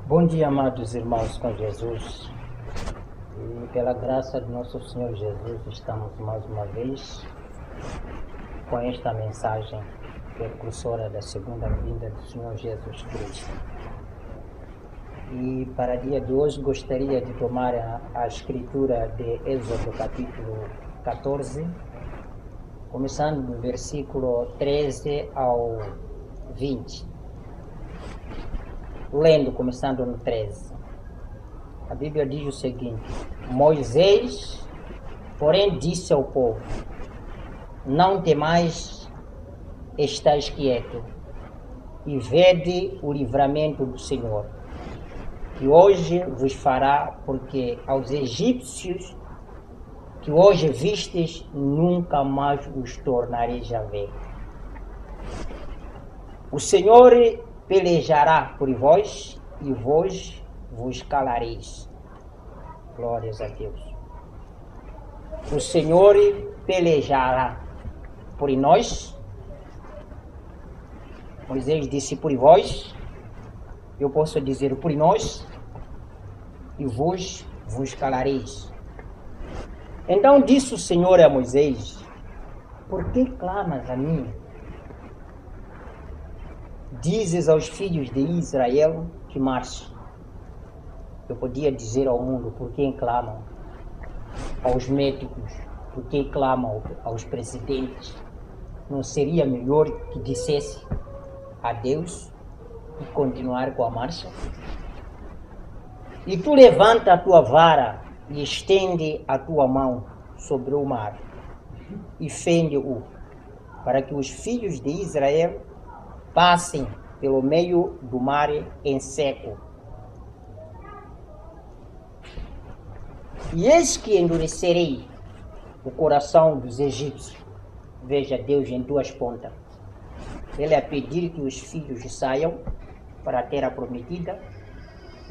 Bom dia, amados irmãos com Jesus. E pela graça de nosso Senhor Jesus, estamos mais uma vez com esta mensagem precursora da segunda vinda do Senhor Jesus Cristo. E para o dia de hoje gostaria de tomar a escritura de Êxodo capítulo 14, começando do versículo 13 ao 20. Lendo, começando no 13. A Bíblia diz o seguinte: Moisés, porém, disse ao povo: não temais, estais quieto, e vede o livramento do Senhor, que hoje vos fará, porque aos egípcios que hoje vistes, nunca mais os tornareis a ver. O Senhor pelejará por vós, e vós vos calareis. Glórias a Deus. O Senhor pelejará por nós. Moisés disse por vós, eu posso dizer por nós, e vos calareis. Então disse o Senhor a Moisés: por que clamas a mim? Dizes aos filhos de Israel que marchem. Eu podia dizer ao mundo: por quem clamam? Aos médicos, por quem clamam? Aos presidentes. Não seria melhor que dissesse a Deus e continuar com a marcha? E tu levanta a tua vara e estende a tua mão sobre o mar e fende-o, para que os filhos de Israel passem pelo meio do mar em seco. E eis que endurecerei o coração dos egípcios. Veja Deus em duas pontas. Ele a pedir que os filhos saiam para a terra prometida,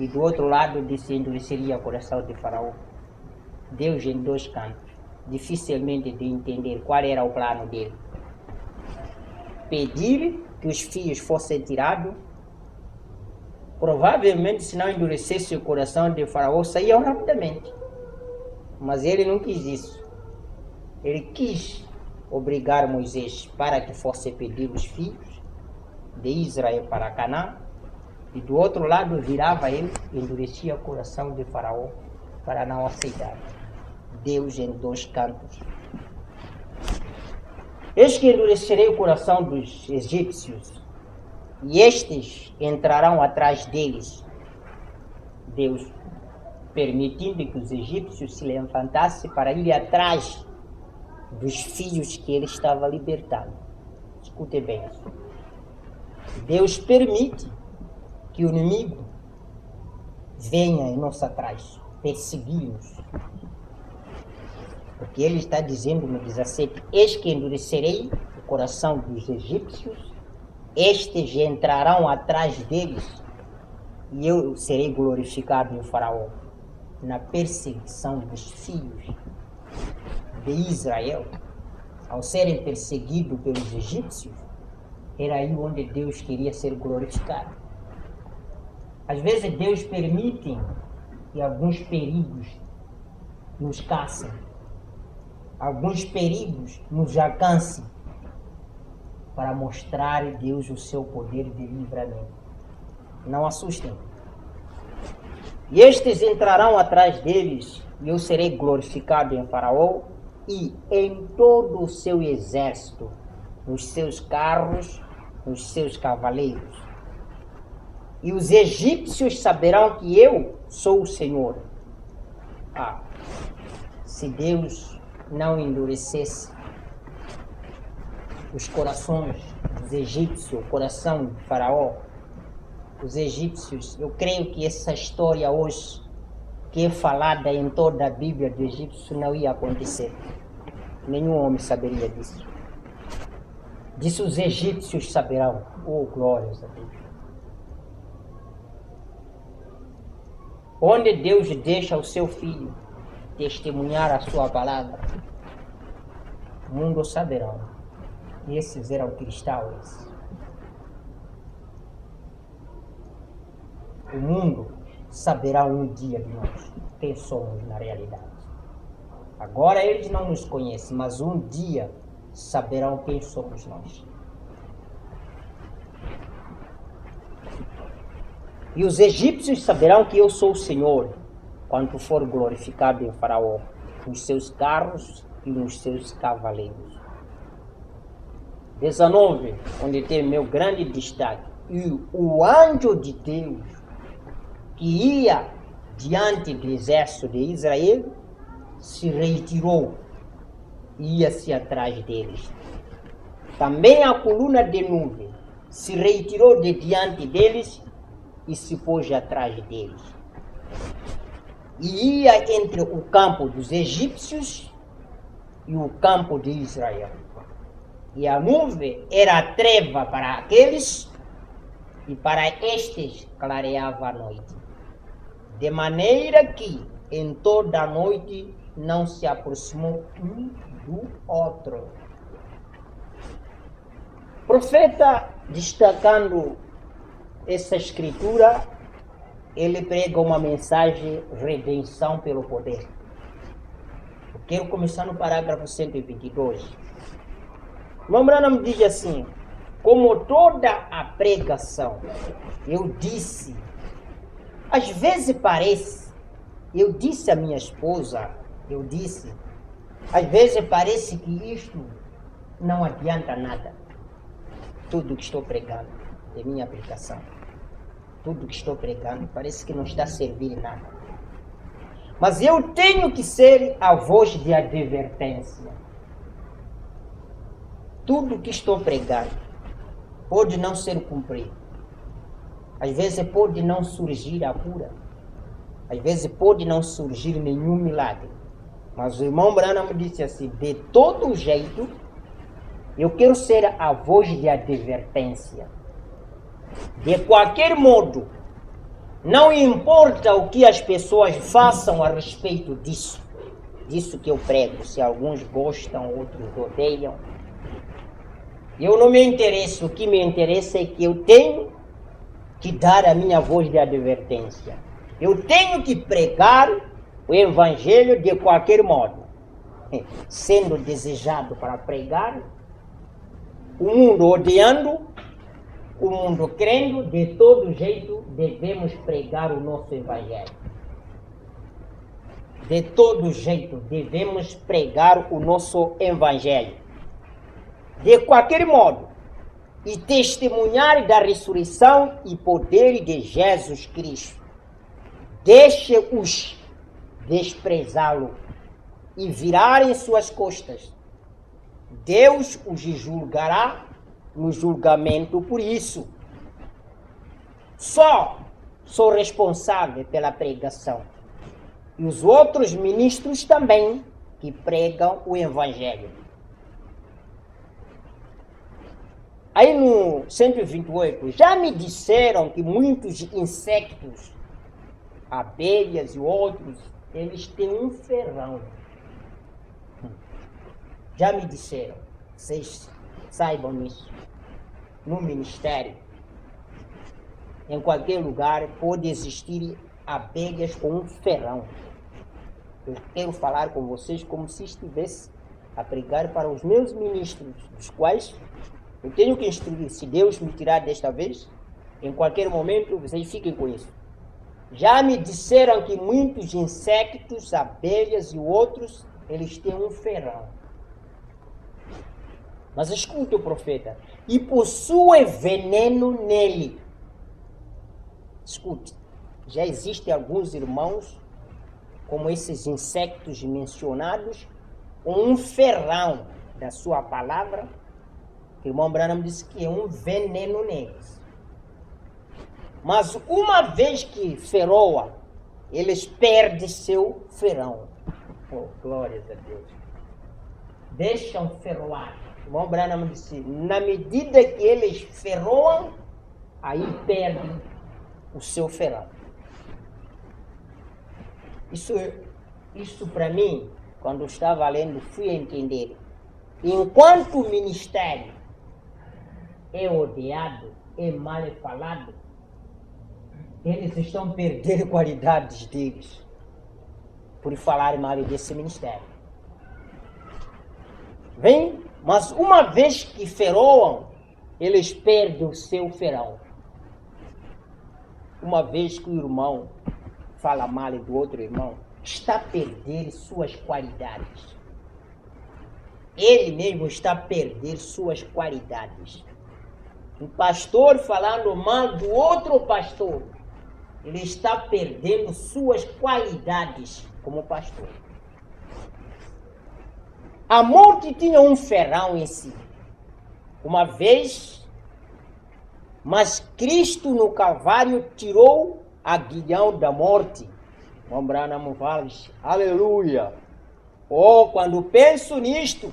e do outro lado disse: endureceria o coração de Faraó. Deus em dois cantos. Dificilmente de entender qual era o plano dele. Pedir que os filhos fossem tirados. Provavelmente, se não endurecesse o coração de Faraó, saíam rapidamente. Mas ele não quis isso. Ele quis obrigar Moisés para que fosse pedir os filhos de Israel para Canaã, e do outro lado virava ele e endurecia o coração de Faraó para não aceitar. Deus em dois cantos. Eis que endurecerei o coração dos egípcios, e estes entrarão atrás deles. Deus permitindo que os egípcios se levantassem para ir atrás dos filhos que ele estava libertando. Escute bem isso. Deus permite que o inimigo venha em nosso atrás, perseguir-nos. Porque ele está dizendo no 17: eis que endurecerei o coração dos egípcios, estes entrarão atrás deles, e eu serei glorificado em Faraó. Na perseguição dos filhos de Israel, ao serem perseguidos pelos egípcios, era aí onde Deus queria ser glorificado. Às vezes Deus permite que alguns perigos nos caçem, alguns perigos nos alcancem, para mostrar a Deus o seu poder de livramento. Não assustem. E estes entrarão atrás deles, e eu serei glorificado em Faraó e em todo o seu exército, nos seus carros, nos seus cavaleiros. E os egípcios saberão que eu sou o Senhor. Se Deus não endurecesse os corações dos egípcios, o coração de Faraó, os egípcios, eu creio que essa história hoje, que é falada em toda a Bíblia do egípcio, não ia acontecer. Nenhum homem saberia disso. Disso os egípcios saberão. Oh, glórias a Deus. Onde Deus deixa o seu filho testemunhar a sua palavra, o mundo saberá. E esses eram cristãos. o mundo saberá um dia de nós, quem somos na realidade. Agora eles não nos conhecem, mas um dia saberão quem somos nós. E os egípcios saberão que eu sou o Senhor, quando for glorificado em Faraó, nos seus carros e nos seus cavaleiros. 19, onde tem meu grande destaque. E o anjo de Deus, que ia diante do exército de Israel, se retirou e ia-se atrás deles. Também a coluna de nuvem se retirou de diante deles e se pôs atrás deles. E ia entre o campo dos egípcios e o campo de Israel. E a nuvem era treva para aqueles, e para estes clareava a noite. De maneira que em toda a noite não se aproximou um do outro. O profeta, destacando essa escritura, ele prega uma mensagem: redenção pelo poder. Eu quero começar no parágrafo 122. O Branham diz assim: como toda a pregação, eu disse, às vezes parece, eu disse à minha esposa, às vezes parece que isto não adianta nada. Tudo que estou pregando é minha aplicação. Tudo que estou pregando parece que não está a servir nada. Mas eu tenho que ser a voz de advertência. Tudo que estou pregando pode não ser cumprido. Às vezes pode não surgir a cura. Às vezes pode não surgir nenhum milagre. Mas o irmão Branham disse assim: de todo jeito, eu quero ser a voz de advertência. De qualquer modo, não importa o que as pessoas façam a respeito disso que eu prego, se alguns gostam, outros odeiam. Eu não me interesso, o que me interessa é que eu tenho que dar a minha voz de advertência. Eu tenho que pregar o evangelho de qualquer modo. Sendo desejado para pregar, o mundo odiando, o mundo crendo, de todo jeito devemos pregar o nosso evangelho. De todo jeito devemos pregar o nosso evangelho. De qualquer modo, e testemunhar da ressurreição e poder de Jesus Cristo. Deixe-os desprezá-lo e virarem suas costas. Deus os julgará no julgamento por isso. Só sou responsável pela pregação. E os outros ministros também que pregam o evangelho. Aí no 128, já me disseram que muitos insectos, abelhas e outros, eles têm um ferrão. Já me disseram, vocês saibam isso. No ministério, em qualquer lugar, pode existir abelhas com um ferrão. Eu quero falar com vocês como se estivesse a pregar para os meus ministros, dos quais eu tenho que instruir. Se Deus me tirar desta vez, em qualquer momento, vocês fiquem com isso. Já me disseram que muitos insectos, abelhas e outros, eles têm um ferrão. Mas escute o profeta. E possui veneno nele. Escute. Já existem alguns irmãos, como esses insectos mencionados, com um ferrão da sua palavra. O irmão Branham disse que é um veneno neles. Mas uma vez que feroa, eles perdem seu ferrão. Oh, glórias a Deus. Deixam ferroar. O irmão Branham disse, na medida que eles ferroam, aí perdem o seu ferrão. Isso para mim, quando eu estava lendo, fui entender. Enquanto o ministério é odiado, é mal falado, Eles estão perdendo qualidades deles por falar mal desse ministério. Vem, mas uma vez que feroam, eles perdem o seu ferão. Uma vez que o irmão fala mal do outro irmão, está perdendo suas qualidades. Ele mesmo está perdendo suas qualidades. Um pastor falando mal do outro pastor, ele está perdendo suas qualidades como pastor. A morte tinha um ferrão em si. Uma vez, mas Cristo no Calvário tirou a aguilhão da morte. Lembrando, fala, aleluia. Oh, quando penso nisto,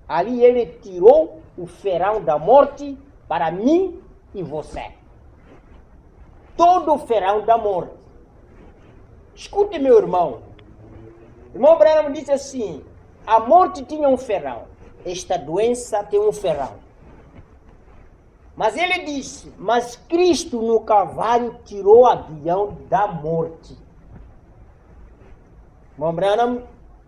ali ele tirou o ferrão da morte para mim e você. Todo o ferrão da morte. Escute, meu irmão. O irmão Branham disse assim, a morte tinha um ferrão. Esta doença tem um ferrão. Mas ele disse, mas Cristo no Calvário tirou a aguilhão da morte. O irmão Branham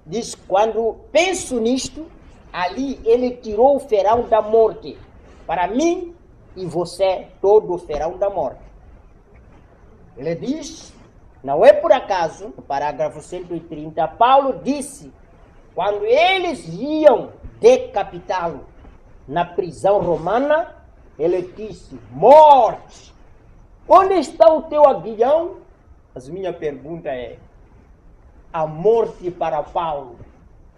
diz, quando penso nisto, ali ele tirou o ferrão da morte. Para mim e você, todo o ferrão da morte. Ele diz, não é por acaso, no parágrafo 130, Paulo disse, quando eles iam decapitá-lo na prisão romana, ele disse, morte, onde está o teu aguilhão? Mas minha pergunta é, a morte para Paulo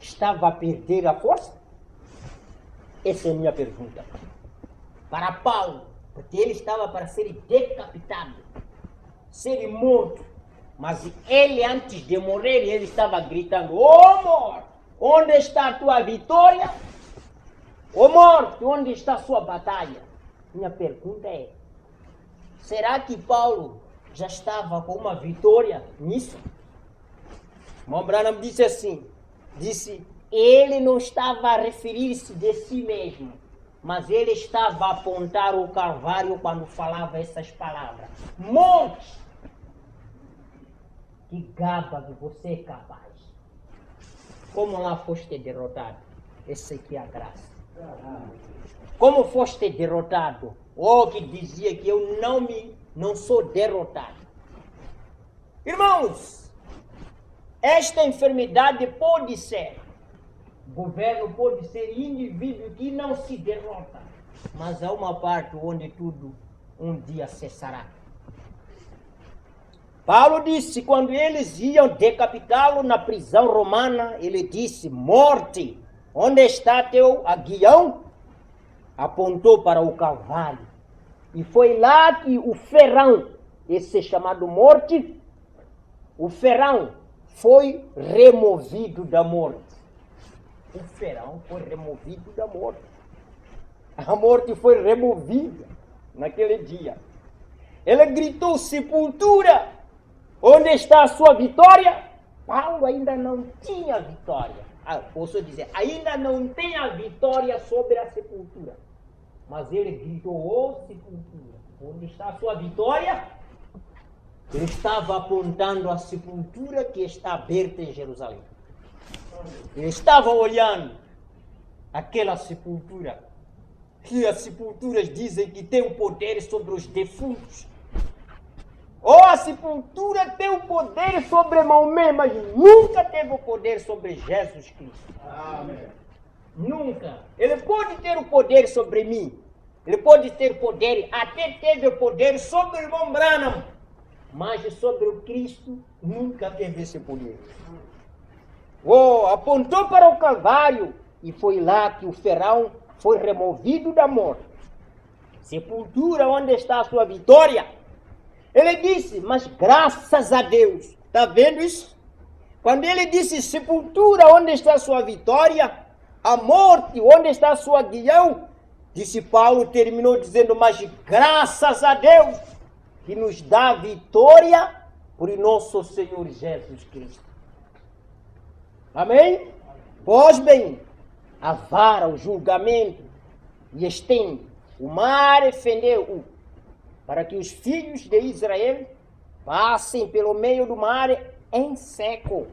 estava a perder a força? Essa é a minha pergunta. Para Paulo, porque ele estava para ser decapitado, ser morto, mas ele antes de morrer, ele estava gritando, ô morte, onde está a tua vitória? Ô morte, onde está a sua batalha? Minha pergunta é, será que Paulo já estava com uma vitória nisso? Irmão Branham disse assim, ele não estava a referir-se de si mesmo, mas ele estava a apontar o Calvário quando falava essas palavras. Morte, que gaba que você é capaz. Como lá foste derrotado? Essa aqui é a graça. Como foste derrotado? Oh, que dizia que eu não sou derrotado. Irmãos, esta enfermidade pode ser, governo pode ser indivíduo que não se derrota, mas há uma parte onde tudo um dia cessará. Paulo disse, quando eles iam decapitá-lo na prisão romana, ele disse, morte, onde está teu aguilhão? Apontou para o Calvário. E foi lá que o ferrão, esse chamado morte, o ferrão foi removido da morte. O ferrão foi removido da morte. A morte foi removida naquele dia. Ele gritou, sepultura, onde está a sua vitória? Paulo ainda não tinha vitória. Posso dizer, ainda não tem a vitória sobre a sepultura. Mas ele gritou, ô sepultura, onde está a sua vitória? Ele estava apontando a sepultura que está aberta em Jerusalém. Ele estava olhando aquela sepultura, que as sepulturas dizem que tem o poder sobre os defuntos. Ou a sepultura tem o poder sobre Maomé, mas nunca teve o poder sobre Jesus Cristo. Amém. Nunca. Ele pode ter o poder sobre mim. Ele pode ter poder, até teve o poder sobre o irmão Branham. Mas sobre o Cristo, nunca teve esse poder. Oh, apontou para o Calvário e foi lá que o ferrão foi removido da morte. Sepultura, onde está a sua vitória? Ele disse, mas graças a Deus. Está vendo isso? Quando ele disse, sepultura, onde está a sua vitória? A morte, onde está a sua aguilhão? Disse Paulo, terminou dizendo, mas graças a Deus, que nos dá vitória por nosso Senhor Jesus Cristo. Amém? Pois bem, a vara, o julgamento, e estende, o mar fendeu-o, para que os filhos de Israel passem pelo meio do mar em seco.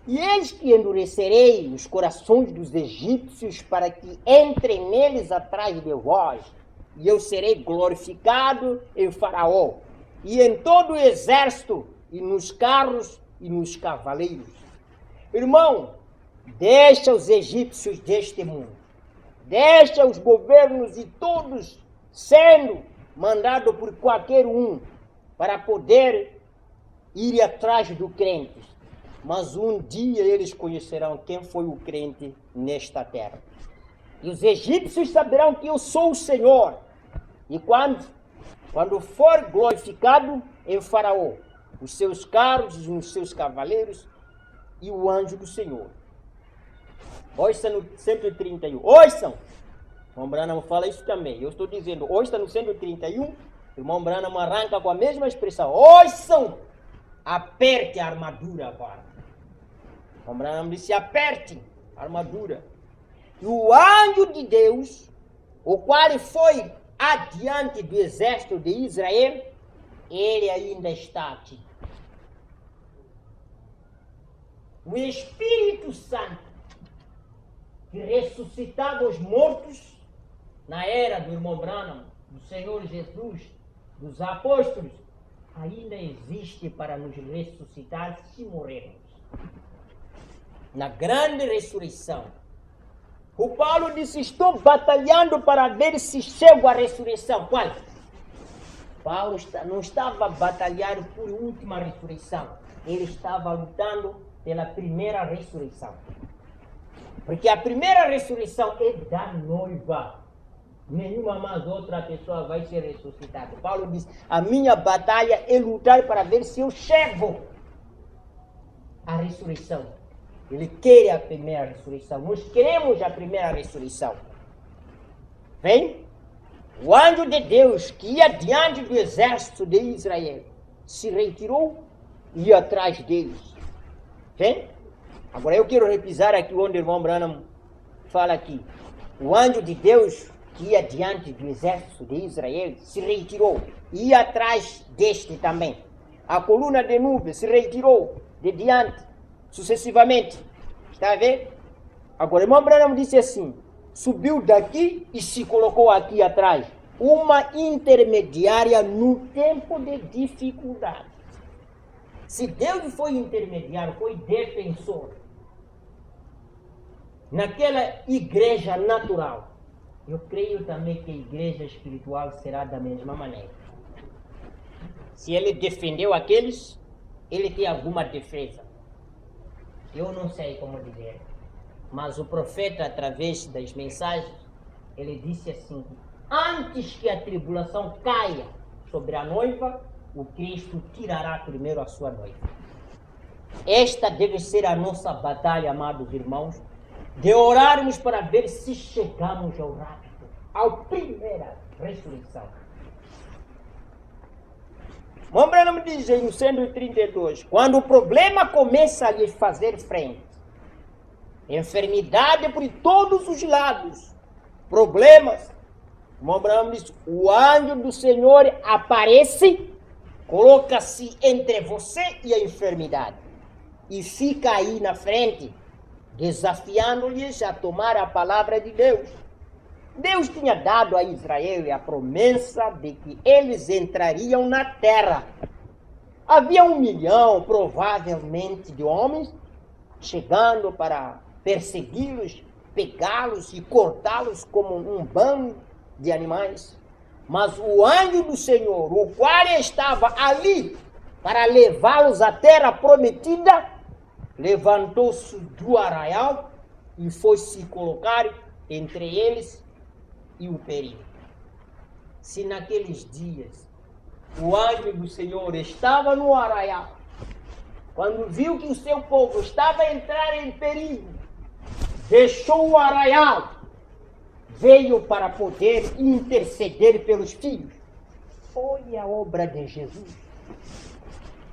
E eis que endurecerei os corações dos egípcios para que entrem neles atrás de vós, e eu serei glorificado em Faraó, e em todo o exército, e nos carros, e nos cavaleiros. Irmão, deixa os egípcios deste mundo, deixa os governos e todos sendo mandados por qualquer um para poder ir atrás do crente. Mas um dia eles conhecerão quem foi o crente nesta terra. E os egípcios saberão que eu sou o Senhor. E quando for glorificado em Faraó, os seus carros, os seus cavaleiros e o anjo do Senhor. Ouçam no 131. Ouçam! Irmão Branham fala isso também. Eu estou dizendo, ouçam no 131. Irmão Branham arranca com a mesma expressão. Ouçam! Aperte a armadura agora. Irmão Branham disse, aperte a armadura. E o anjo de Deus, o qual foi adiante do exército de Israel, ele ainda está aqui. O Espírito Santo, que ressuscitava os mortos na era do irmão Branham, do Senhor Jesus, dos apóstolos, ainda existe para nos ressuscitar se morrermos. Na grande ressurreição, o Paulo disse, estou batalhando para ver se chego à ressurreição. Qual? Paulo não estava batalhando por última ressurreição. Ele estava lutando pela primeira ressurreição. Porque a primeira ressurreição é da noiva. Nenhuma mais outra pessoa vai ser ressuscitada. Paulo diz, a minha batalha é lutar para ver se eu chego à ressurreição. Ele quer a primeira ressurreição. Nós queremos a primeira ressurreição. Vem? O anjo de Deus que ia diante do exército de Israel se retirou e ia atrás deles. Vem? Agora eu quero repisar aqui onde o irmão Branham fala aqui. O anjo de Deus que ia diante do exército de Israel se retirou e ia atrás deste também. A coluna de nuvem se retirou de diante, sucessivamente. Está a ver? Agora o irmão Branham disse assim, subiu daqui e se colocou aqui atrás. Uma intermediária no tempo de dificuldade. Se Deus foi intermediário, foi defensor naquela igreja natural, eu creio também que a igreja espiritual será da mesma maneira. Se ele defendeu aqueles, ele tem alguma defesa. Eu não sei como dizer. Mas o profeta, através das mensagens, ele disse assim, antes que a tribulação caia sobre a noiva, o Cristo tirará primeiro a sua noiva. Esta deve ser a nossa batalha, amados irmãos, de orarmos para ver se chegamos ao rapto, à primeira ressurreição. Irmão Branham diz no 132, quando o problema começa a lhe fazer frente, enfermidade por todos os lados, problemas, irmão Branham diz, o anjo do Senhor aparece, coloca-se entre você e a enfermidade e fica aí na frente, desafiando-lhes a tomar a palavra de Deus. Deus tinha dado a Israel a promessa de que eles entrariam na terra. Havia 1 milhão, provavelmente, de homens chegando para persegui-los, pegá-los e cortá-los como um bando de animais. Mas o anjo do Senhor, o qual estava ali para levá-los à terra prometida, levantou-se do arraial e foi se colocar entre eles e o perigo. Se naqueles dias o anjo do Senhor estava no arraial, quando viu que o seu povo estava a entrar em perigo, deixou o arraial, veio para poder interceder pelos filhos. Foi a obra de Jesus.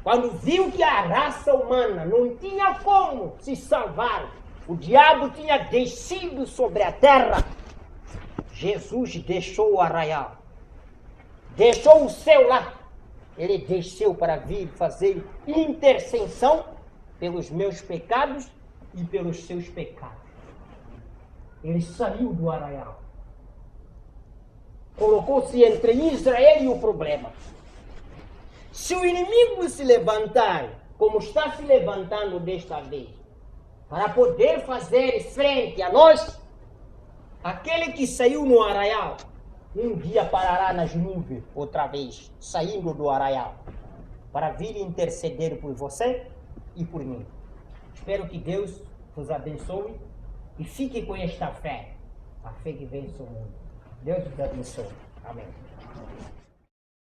Quando viu que a raça humana não tinha como se salvar, o diabo tinha descido sobre a terra, Jesus deixou o arraial, deixou o céu lá, ele desceu para vir fazer intercessão pelos meus pecados e pelos seus pecados. Ele saiu do arraial. Colocou-se entre Israel e o problema. Se o inimigo se levantar, como está se levantando desta vez, para poder fazer frente a nós, aquele que saiu no arraial, um dia parará nas nuvens outra vez, saindo do arraial, para vir interceder por você e por mim. Espero que Deus vos abençoe e fique com esta fé, a fé que vence o mundo. Deus vos abençoe. Amém.